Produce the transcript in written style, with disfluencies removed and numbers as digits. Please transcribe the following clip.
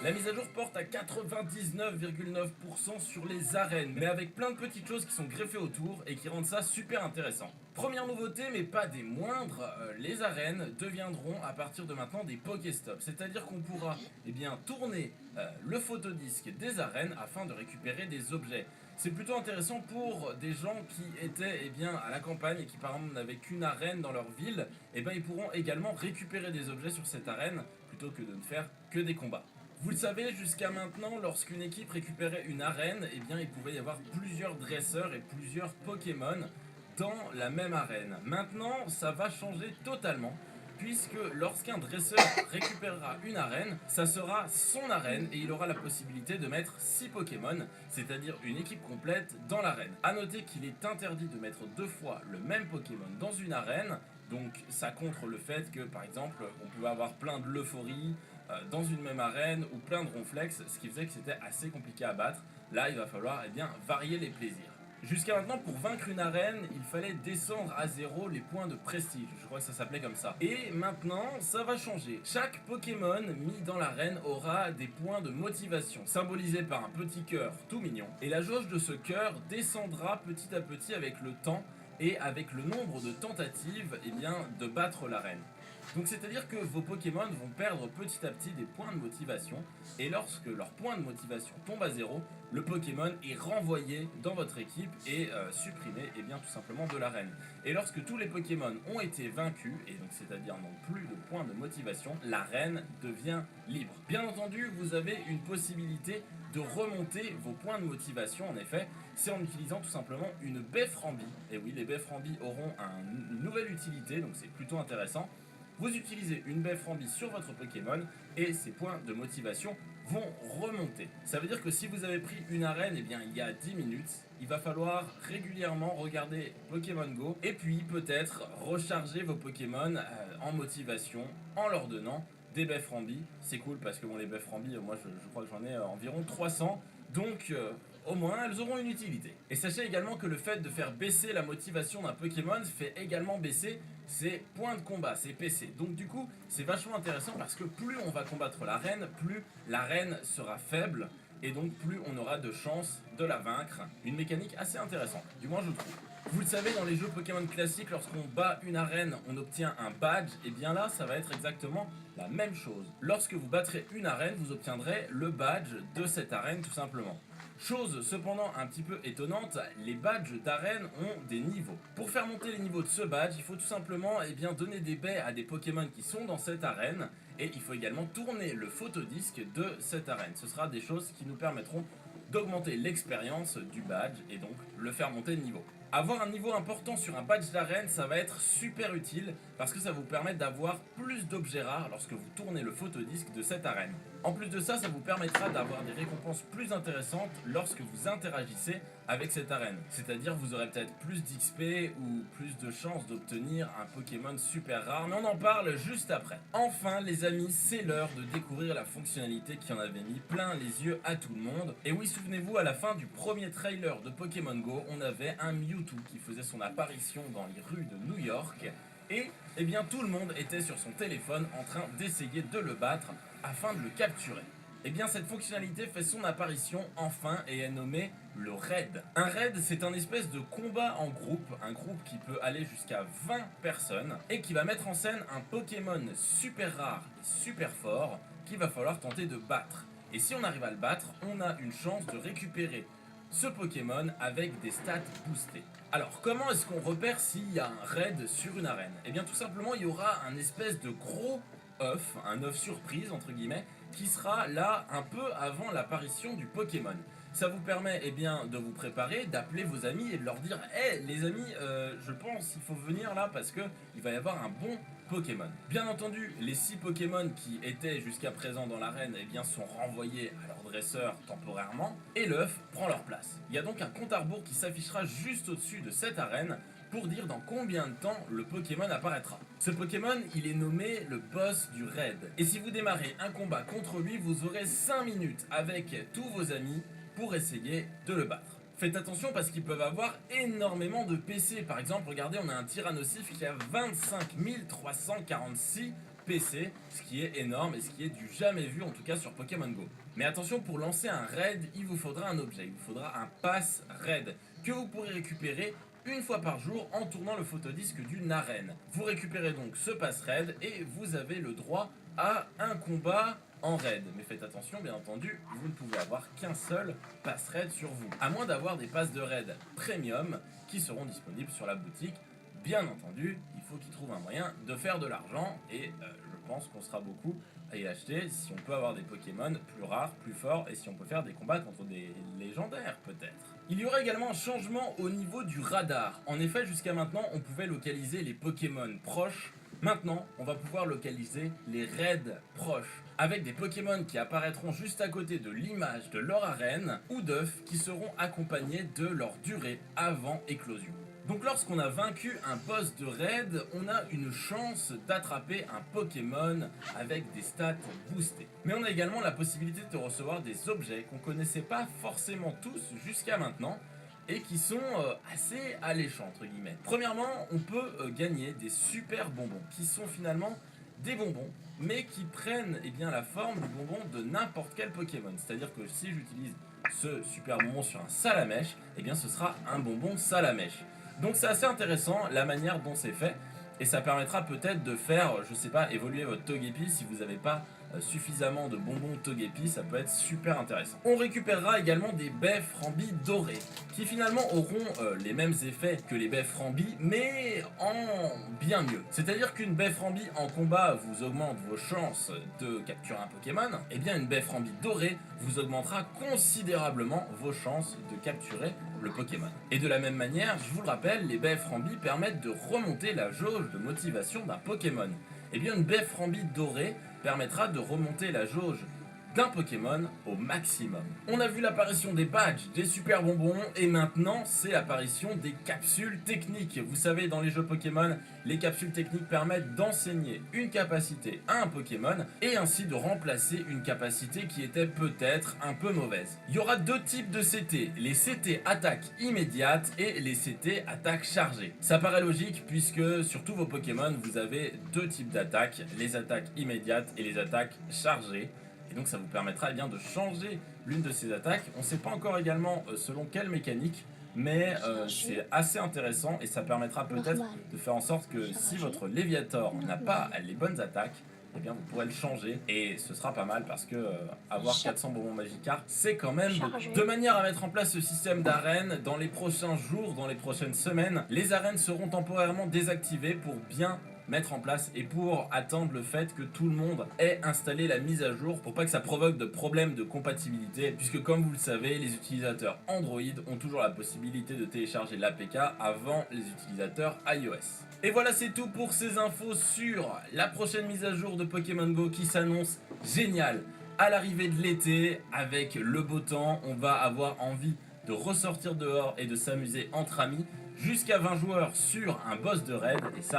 La mise à jour porte à 99,9% sur les arènes, mais avec plein de petites choses qui sont greffées autour et qui rendent ça super intéressant. Première nouveauté, mais pas des moindres, les arènes deviendront à partir de maintenant des Pokéstops, c'est-à-dire qu'on pourra tourner le photodisque des arènes afin de récupérer des objets. C'est plutôt intéressant pour des gens qui étaient à la campagne et qui par exemple n'avaient qu'une arène dans leur ville, ils pourront également récupérer des objets sur cette arène plutôt que de ne faire que des combats. Vous le savez, jusqu'à maintenant, lorsqu'une équipe récupérait une arène, il pouvait y avoir plusieurs dresseurs et plusieurs Pokémon dans la même arène. Maintenant, ça va changer totalement, puisque lorsqu'un dresseur récupérera une arène, ça sera son arène et il aura la possibilité de mettre 6 Pokémon, c'est-à-dire une équipe complète dans l'arène. A noter qu'il est interdit de mettre 2 fois le même Pokémon dans une arène, donc ça contre le fait que par exemple on pouvait avoir plein de l'euphorie dans une même arène ou plein de ronflex, ce qui faisait que c'était assez compliqué à battre. Là il va falloir varier les plaisirs. Jusqu'à maintenant, pour vaincre une arène, il fallait descendre à 0 les points de prestige, je crois que ça s'appelait comme ça. Et maintenant, ça va changer. Chaque Pokémon mis dans l'arène aura des points de motivation, symbolisés par un petit cœur tout mignon. Et la jauge de ce cœur descendra petit à petit avec le temps et avec le nombre de tentatives de battre l'arène. Donc c'est à dire que vos Pokémon vont perdre petit à petit des points de motivation, et lorsque leur point de motivation tombe à 0, le Pokémon est renvoyé dans votre équipe et supprimé tout simplement de l'arène. Et lorsque tous les Pokémon ont été vaincus, et donc c'est-à-dire n'ont plus de points de motivation, l'arène devient libre. Bien entendu, vous avez une possibilité de remonter vos points de motivation, en effet, c'est en utilisant tout simplement une baie Frambi. Et oui, les baies Frambi auront une nouvelle utilité, donc c'est plutôt intéressant. Vous utilisez une baie Frambi sur votre Pokémon et ses points de motivation vont remonter. Ça veut dire que si vous avez pris une arène il y a 10 minutes, il va falloir régulièrement regarder Pokémon Go et puis peut-être recharger vos Pokémon en motivation en leur donnant des baies Frambi. C'est cool parce que les baies Frambi, moi je crois que j'en ai environ 300, donc au moins elles auront une utilité. Et sachez également que le fait de faire baisser la motivation d'un Pokémon fait également baisser ses points de combat, ses PC. Donc du coup, c'est vachement intéressant parce que plus on va combattre l'arène, plus l'arène sera faible et donc plus on aura de chances de la vaincre. Une mécanique assez intéressante, du moins je trouve. Vous le savez, dans les jeux Pokémon classiques, lorsqu'on bat une arène, on obtient un badge, et bien là, ça va être exactement la même chose. Lorsque vous battrez une arène, vous obtiendrez le badge de cette arène tout simplement. Chose cependant un petit peu étonnante, les badges d'arène ont des niveaux. Pour faire monter les niveaux de ce badge, il faut tout simplement donner des baies à des Pokémon qui sont dans cette arène, et il faut également tourner le photodisque de cette arène. Ce sera des choses qui nous permettront d'augmenter l'expérience du badge et donc le faire monter de niveau. Avoir un niveau important sur un badge d'arène, ça va être super utile parce que ça vous permet d'avoir plus d'objets rares lorsque vous tournez le photodisque de cette arène. En plus de ça, ça vous permettra d'avoir des récompenses plus intéressantes lorsque vous interagissez avec cette arène. C'est-à-dire vous aurez peut-être plus d'XP ou plus de chances d'obtenir un Pokémon super rare, mais on en parle juste après. Enfin les amis, c'est l'heure de découvrir la fonctionnalité qui en avait mis plein les yeux à tout le monde. Et oui, souvenez-vous, à la fin du premier trailer de Pokémon Go, on avait un Mewtwo qui faisait son apparition dans les rues de New York. Et tout le monde était sur son téléphone en train d'essayer de le battre afin de le capturer. Cette fonctionnalité fait son apparition enfin et est nommée le raid. Un raid, c'est un espèce de combat en groupe, un groupe qui peut aller jusqu'à 20 personnes et qui va mettre en scène un Pokémon super rare et super fort qu'il va falloir tenter de battre. Et si on arrive à le battre, on a une chance de récupérer ce Pokémon avec des stats boostées. Alors comment est-ce qu'on repère s'il y a un raid sur une arène? Tout simplement il y aura un espèce de gros œuf, un œuf surprise entre guillemets, qui sera là un peu avant l'apparition du Pokémon. Ça vous permet de vous préparer, d'appeler vos amis et de leur dire hey, les amis, je pense qu'il faut venir là parce que il va y avoir un bon Pokémon. Bien entendu, les 6 Pokémon qui étaient jusqu'à présent dans l'arène sont renvoyés à leur dresseur temporairement et l'œuf prend leur place. Il y a donc un compte à rebours qui s'affichera juste au-dessus de cette arène pour dire dans combien de temps le Pokémon apparaîtra. Ce Pokémon, il est nommé le boss du raid. Et si vous démarrez un combat contre lui, vous aurez 5 minutes avec tous vos amis pour essayer de le battre. Faites attention parce qu'ils peuvent avoir énormément de PC. Par exemple, regardez, on a un Tyrannosif qui a 25 346 PC, ce qui est énorme et ce qui est du jamais vu en tout cas sur Pokémon Go. Mais attention, pour lancer un raid, il vous faudra un objet, il vous faudra un pass raid que vous pourrez récupérer une fois par jour en tournant le photodisque d'une arène. Vous récupérez donc ce pass raid et vous avez le droit à un combat en raid. Mais faites attention, bien entendu, vous ne pouvez avoir qu'un seul pass raid sur vous, à moins d'avoir des passes de raid premium qui seront disponibles sur la boutique. Bien entendu, il faut qu'ils trouvent un moyen de faire de l'argent et je pense qu'on sera beaucoup à y acheter si on peut avoir des Pokémon plus rares, plus forts et si on peut faire des combats contre des légendaires peut-être. Il y aura également un changement au niveau du radar. En effet, jusqu'à maintenant, on pouvait localiser les Pokémon proches. Maintenant, on va pouvoir localiser les raids proches, avec des Pokémon qui apparaîtront juste à côté de l'image de leur arène, ou d'œufs qui seront accompagnés de leur durée avant éclosion. Donc lorsqu'on a vaincu un boss de raid, on a une chance d'attraper un Pokémon avec des stats boostées. Mais on a également la possibilité de recevoir des objets qu'on connaissait pas forcément tous jusqu'à maintenant, et qui sont assez alléchants entre guillemets. Premièrement, on peut gagner des super bonbons, qui sont finalement des bonbons, mais qui prennent la forme du bonbon de n'importe quel Pokémon. C'est-à-dire que si j'utilise ce super bonbon sur un Salamèche, ce sera un bonbon Salamèche. Donc c'est assez intéressant la manière dont c'est fait, et ça permettra peut-être de faire, je sais pas, évoluer votre Togepi si vous n'avez pas suffisamment de bonbons Togepi, ça peut être super intéressant. On récupérera également des baies Frambi dorées, qui finalement auront les mêmes effets que les baies Frambi, mais en bien mieux. C'est-à-dire qu'une baie Frambi en combat vous augmente vos chances de capturer un Pokémon, et bien une baie Frambi dorée vous augmentera considérablement vos chances de capturer le Pokémon. Et de la même manière, je vous le rappelle, les baies Frambi permettent de remonter la jauge de motivation d'un Pokémon. Et bien une baie Frambi dorée permettra de remonter la jauge d'un Pokémon au maximum. On a vu l'apparition des badges, des super bonbons, et maintenant c'est l'apparition des capsules techniques. Vous savez, dans les jeux Pokémon, les capsules techniques permettent d'enseigner une capacité à un Pokémon et ainsi de remplacer une capacité qui était peut-être un peu mauvaise. Il y aura deux types de CT, les CT attaque immédiate et les CT attaque chargée. Ça paraît logique puisque sur tous vos Pokémon vous avez deux types d'attaques, les attaques immédiates et les attaques chargées. Et donc ça vous permettra de changer l'une de ces attaques. On ne sait pas encore également selon quelle mécanique, mais c'est assez intéressant et ça permettra peut-être de faire en sorte que si votre Léviator n'a pas les bonnes attaques, vous pourrez le changer et ce sera pas mal parce que avoir 400 bonbons Magikarp, c'est quand même de manière à mettre en place ce système d'arènes. Dans les prochains jours, dans les prochaines semaines, les arènes seront temporairement désactivées pour bien mettre en place et pour attendre le fait que tout le monde ait installé la mise à jour pour pas que ça provoque de problèmes de compatibilité, puisque comme vous le savez, les utilisateurs Android ont toujours la possibilité de télécharger l'APK avant les utilisateurs iOS. Et voilà, c'est tout pour ces infos sur la prochaine mise à jour de Pokémon Go qui s'annonce géniale. À l'arrivée de l'été, avec le beau temps, on va avoir envie de ressortir dehors et de s'amuser entre amis, jusqu'à 20 joueurs sur un boss de raid, et ça